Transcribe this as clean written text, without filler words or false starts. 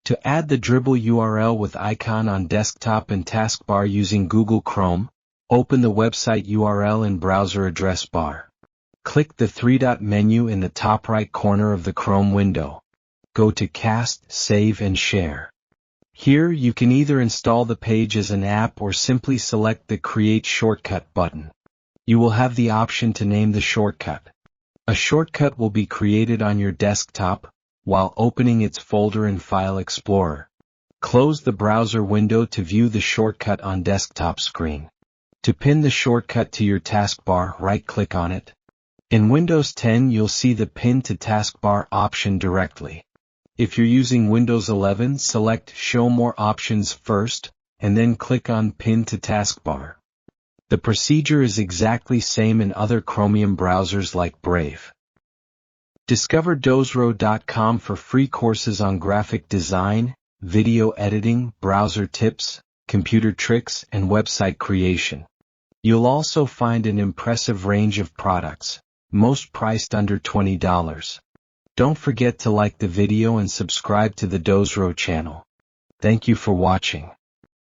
To add the Dribble URL with icon on desktop and taskbar using Google Chrome, open the website URL in browser address bar. Click the three-dot menu in the top right corner of the Chrome window. Go to Cast, Save and Share. Here you can either install the page as an app or simply select the Create Shortcut button. You will have the option to name the shortcut. A shortcut will be created on your desktop, while opening its folder in File Explorer. Close the browser window to view the shortcut on desktop screen. To pin the shortcut to your taskbar, right-click on it. In Windows 10 you'll see the Pin to Taskbar option directly. If you're using Windows 11, select Show More Options first, and then click on Pin to Taskbar. The procedure is exactly same in other Chromium browsers like Brave. Discover Dozro.com for free courses on graphic design, video editing, browser tips, computer tricks, and website creation. You'll also find an impressive range of products, most priced under $20. Don't forget to like the video and subscribe to the Dozro channel. Thank you for watching.